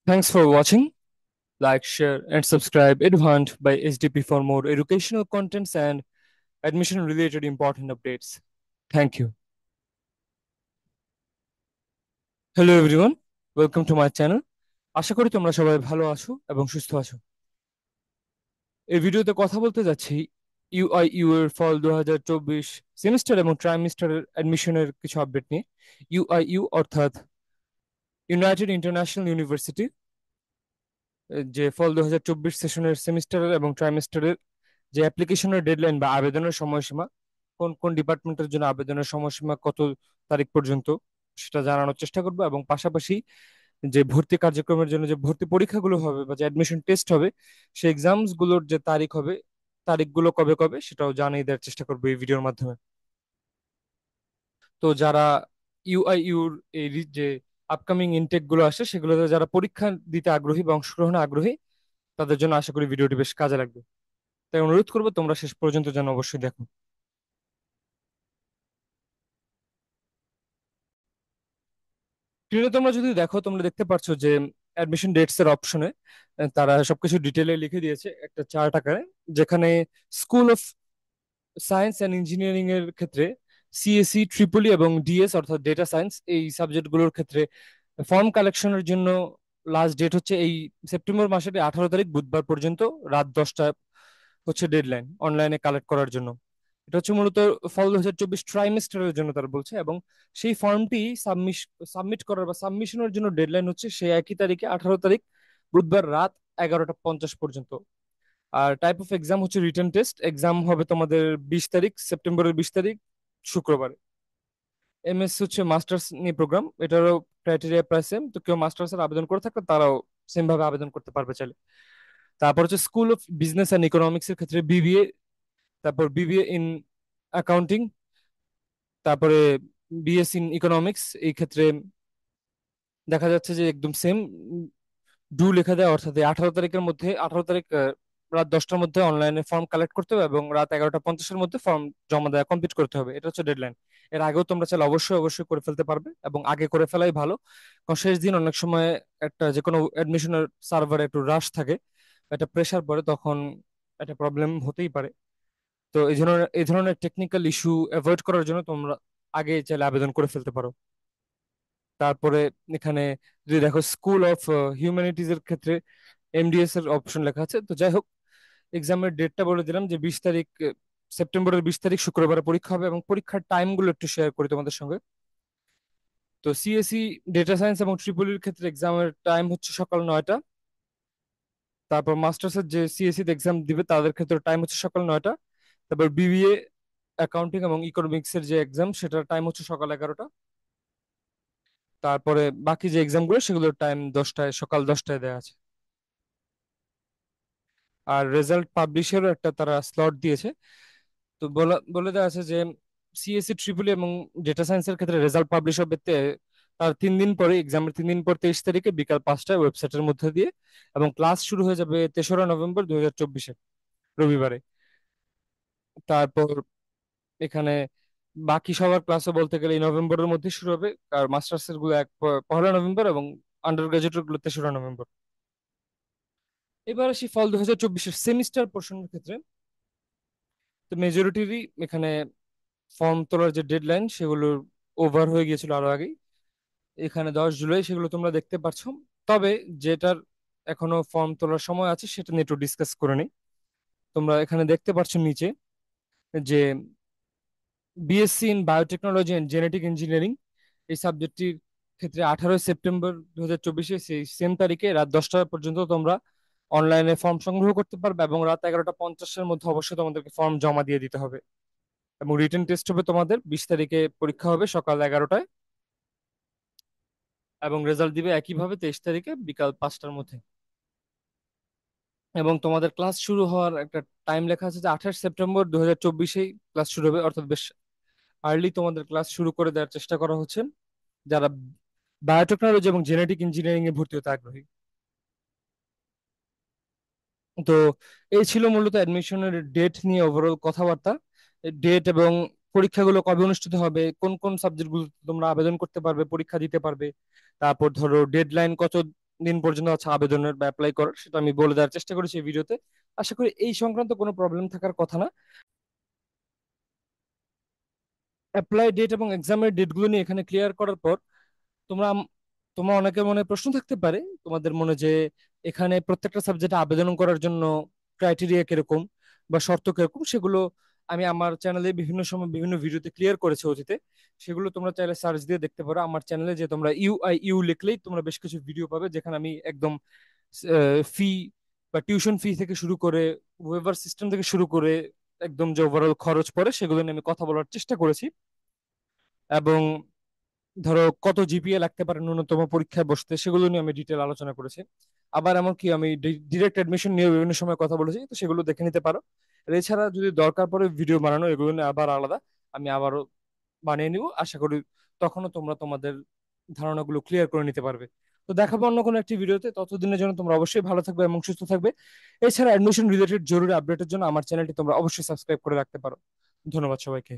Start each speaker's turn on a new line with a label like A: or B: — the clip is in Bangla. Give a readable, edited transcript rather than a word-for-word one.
A: Thanks for watching. Like, share, and subscribe Advant by SDP for more educational contents and admission related important updates. Thank you. Hello everyone. Welcome to my channel. আশা করি তোমরা সবাই ভালো আছো এবং সুস্থ আছো। এই ভিডিওতে কথা বলতে যাচ্ছি ইউআইইউ এর ফল 2024 সেমিস্টার এবং ট্রাইমেস্টারের অ্যাডমিশনের কিছু আপডেট নিয়ে। ইউআইইউ অর্থাৎ ইউনাইটেড ইন্টারন্যাশনাল ইউনিভার্সিটি যে ফল 2024 সেশনের সেমিস্টারের এবং ট্রাইমেস্টারের যে অ্যাপ্লিকেশনের ডেডলাইন বা আবেদনের সময়সীমা, কোন কোন ডিপার্টমেন্টের জন্য আবেদনের সময়সীমা কত তারিখ পর্যন্ত, সেটা জানানোর চেষ্টা করবো। এবং পাশাপাশি যে ভর্তি কার্যক্রমের জন্য যে ভর্তি পরীক্ষাগুলো হবে বা যে অ্যাডমিশন টেস্ট হবে, সেই এক্সামস গুলোর যে তারিখ হবে, তারিখগুলো কবে কবে সেটাও জানিয়ে দেওয়ার চেষ্টা করবো এই ভিডিওর মাধ্যমে। তো যারা ইউআইইউর এই যে আপকামিং ইনটেক গুলো আসে সেগুলোতে যারা পরীক্ষা দিতে আগ্রহী বা অংশগ্রহণে আগ্রহী, তাদের জন্য আশা করি ভিডিওটি বেশ কাজে লাগবে। তাই অনুরোধ করবো তোমরা শেষ পর্যন্ত যেন অবশ্যই দেখো। স্ক্রিনে তোমরা যদি দেখো, তোমরা দেখতে পারছো যে অ্যাডমিশন ডেটস এর অপশনে তারা সবকিছু ডিটেলে লিখে দিয়েছে একটা চার্ট আকারে, যেখানে school of science and engineering এর ক্ষেত্রে সিএসসি, ট্রিপলি এবং ডিএস অর্থাৎ ডেটা সায়েন্স এই সাবজেক্টগুলোর ক্ষেত্রে ফর্ম কালেকশনের জন্য লাস্ট ডেট হচ্ছে এই সেপ্টেম্বর মাসের 18 তারিখ বুধবার পর্যন্ত রাত 10টা হচ্ছে ডেডলাইন অনলাইনে কালেক্ট করার জন্য। এটা হচ্ছে মূলত ফল 2024 ট্রাইমেস্টারের জন্য তারা বলছে, এবং সেই ফর্মটি সাবমিট করার বা সাবমিশনের জন্য ডেডলাইন হচ্ছে সেই একই তারিখে 18 তারিখ বুধবার রাত 11টা 50 পর্যন্ত। আর টাইপ অফ এক্সাম হচ্ছে রিটেন টেস্ট এক্সাম হবে তোমাদের 20 তারিখ, সেপ্টেম্বরের 20 তারিখ, শুক্রবার। এমএস হচ্ছে মাস্টার্স নিয়ে প্রোগ্রাম, এটারও ক্রাইটেরিয়া প্রায় সেম। তো কেউ মাস্টার্স এর আবেদন করে থাকলে তারাও সেম ভাবে আবেদন করতে পারবে চাইলে। তারপর হচ্ছে school of business and economics এর ক্ষেত্রে বিবিএ, তারপর বিবিএ ইন অ্যাকাউন্টিং, তারপরে বিএস ইন ইকোনমিক্স, এই ক্ষেত্রে দেখা যাচ্ছে যে একদম সেম ডু লেখা দেয়, অর্থাৎ 18 তারিখের মধ্যে 18 তারিখ রাত 10টার মধ্যে অনলাইনে ফর্ম কালেক্ট করতে হবে এবং রাত 11টা 50-এর মধ্যে ফর্ম জমা দেওয়া কমপ্লিট করতে হবে। এটা হচ্ছে ডেডলাইন। এর আগেও তোমরা চাইলে অবশ্যই অবশ্যই করে ফেলতে পারবে এবং আগে করে ফেলাই ভালো, কারণ শেষ দিন অনেক সময় একটা যে কোনো অ্যাডমিশনের সার্ভারে একটু রাশ থাকে, একটা প্রেসার পড়ে, তখন একটা প্রবলেম হতেই পারে। তো এই ধরনের টেকনিক্যাল ইস্যু অ্যাভয়েড করার জন্য তোমরা আগে চাইলে আবেদন করে ফেলতে পারো। তারপরে এখানে যদি দেখো স্কুল অফ হিউম্যানিটিজ এর ক্ষেত্রে এমডিএস এর অপশন লেখা আছে। তো যাই হোক, এক্সামের ডেটটা বলে দিলাম যে 20 তারিখ, সেপ্টেম্বরের 20 তারিখ শুক্রবারে পরীক্ষা হবে, এবং পরীক্ষার টাইম গুলো একটু শেয়ার করি তোমাদের সঙ্গে। তো সিএসসি, ডেটা সায়েন্স এবং ট্রিপলির ক্ষেত্রে এক্সামের টাইম হচ্ছে সকাল 9টা। তারপর মাস্টার্স এর যে সিএসসি তে এক্সাম দিবে তাদের ক্ষেত্রে টাইম হচ্ছে সকাল 9টা। তারপর বিবিএ অ্যাকাউন্টিং এবং ইকোনমিক্স এর যে এক্সাম সেটার টাইম হচ্ছে সকাল 11টা। তারপরে বাকি যে এক্সাম গুলো সেগুলোর টাইম 10টায়, সকাল 10টায় দেওয়া আছে। আর রেজাল্ট পাবলিশেরও একটা তারা স্লট দিয়েছে। তো বলা বলে দেওয়া আছে যে সিএসসি, ট্রিপল এবং ডেটা সায়েন্সের ক্ষেত্রে রেজাল্ট পাবলিশ হবে তার 3 দিন পরে, এক্সামের 3 দিন পর 23 তারিখে বিকাল 5টায় ওয়েবসাইটের মধ্যে দিয়ে। এবং ক্লাস শুরু হয়ে যাবে 3রা নভেম্বর 2024 রবিবারে। তারপর এখানে বাকি সবার ক্লাসও বলতে গেলে এই নভেম্বরের মধ্যে শুরু হবে। আর মাস্টার্স এর গুলো 1লা নভেম্বর এবং আন্ডার গ্রাজুয়েটের গুলো 3রা নভেম্বর। এবার আসি ফল 2024 সেমিস্টার পোর্শনের ক্ষেত্রে। তো মেজরিটিরই এখানে ফর্ম তোলার যে ডেডলাইন সেগুলো ওভার হয়ে গিয়েছিল আরো আগেই। এখানে 10 জুলাই সেগুলো তোমরা দেখতে পাচ্ছ। তবে যেটার এখনো ফর্ম তোলার সময় আছে সেটা নিয়ে একটু ডিসকাস করে নিই। তোমরা এখানে দেখতে পাচ্ছ নিচে যে BSc in biotechnology and genetic engineering এই সাবজেক্টটির ক্ষেত্রে 18 সেপ্টেম্বর 2024 সেই সেম তারিখে রাত 10টা পর্যন্ত তোমরা অনলাইনে ফর্ম সংগ্রহ করতে পারবে, এবং রাত 11টা 50-এর মধ্যে অবশ্যই তোমাদেরকে ফর্ম জমা দিয়ে দিতে হবে। এবং রিটেন টেস্ট হবে তোমাদের 20 তারিখে, পরীক্ষা হবে সকাল 11টায়, এবং রেজাল্ট দিবে একইভাবে 23 তারিখে বিকাল 5টার মধ্যে। এবং তোমাদের ক্লাস শুরু হওয়ার একটা টাইম লেখা আছে যে 28 সেপ্টেম্বর 2024 ক্লাস শুরু হবে, অর্থাৎ বেশ আর্লি তোমাদের ক্লাস শুরু করে দেওয়ার চেষ্টা করা হচ্ছে যারা বায়োটেকনোলজি এবং জেনেটিক ইঞ্জিনিয়ারিং এ ভর্তি হতে আগ্রহী। তো এই ছিল মূলত অ্যাডমিশনের ডেট নিয়ে ওভারঅল কথাবার্তা। ডেট এবং পরীক্ষাগুলো কবে অনুষ্ঠিত হবে, কোন কোন সাবজেক্টগুলো তোমরা আবেদন করতে পারবে, পরীক্ষা দিতে পারবে, তারপর ধরো ডেডলাইন কত দিন পর্যন্ত হচ্ছে আবেদনের বা অ্যাপ্লাই করার, সেটা আমি বলে দেওয়ার চেষ্টা করেছি এই ভিডিওতে। আশা করি এই সংক্রান্ত কোনো প্রবলেম থাকার কথা না। অ্যাপ্লাই ডেট এবং এক্সামের ডেটগুলো নিয়ে এখানে ক্লিয়ার করার পর তোমরা তোমার অনেকের মনে প্রশ্ন থাকতে পারে তোমাদের মনে যে এখানে প্রত্যেকটা সাবজেক্টে আবেদন করার জন্য ক্রাইটেরিয়া কিরকম বা শর্ত কিরকম, সেগুলো আমি আমার চ্যানেলে বিভিন্ন সময় বিভিন্ন ভিডিওতে ক্লিয়ার করেছি অতীতে। সেগুলো তোমরা চাইলে সার্চ দিয়ে দেখতে পারো আমার চ্যানেলে, যে তোমরা ইউ লিখলেই তোমরা বেশ কিছু ভিডিও পাবে যেখানে আমি একদম ফি বা টিউশন ফি থেকে শুরু করে ওয়েভার সিস্টেম থেকে শুরু করে একদম যে ওভারঅল খরচ পড়ে সেগুলো নিয়ে আমি কথা বলার চেষ্টা করেছি। এবং ধরো কত জিপিএ লাগতে পারে ন্যূনতম পরীক্ষায় বসতে, সেগুলো নিয়ে আমি ডিটেল আলোচনা করেছি। আবার এমনকি আমি ডিরেক্ট অ্যাডমিশন নিয়ে বিভিন্ন সময় কথা বলেছি, তো সেগুলো দেখে নিতে পারো। আর এছাড়া যদি দরকার পড়ে ভিডিও বানানো, এগুলো নিয়ে আবার আলাদা আমি আবারও বানিয়ে নিব। আশা করি তখনও তোমরা তোমাদের ধারণাগুলো ক্লিয়ার করে নিতে পারবে। তো দেখাবো অন্য কোনো একটি ভিডিওতে, ততদিনের জন্য তোমরা অবশ্যই ভালো থাকবে এবং সুস্থ থাকবে। এছাড়া অ্যাডমিশন রিলেটেড জরুরি আপডেটের জন্য আমার চ্যানেলটি তোমরা অবশ্যই সাবস্ক্রাইব করে রাখতে পারো। ধন্যবাদ সবাইকে।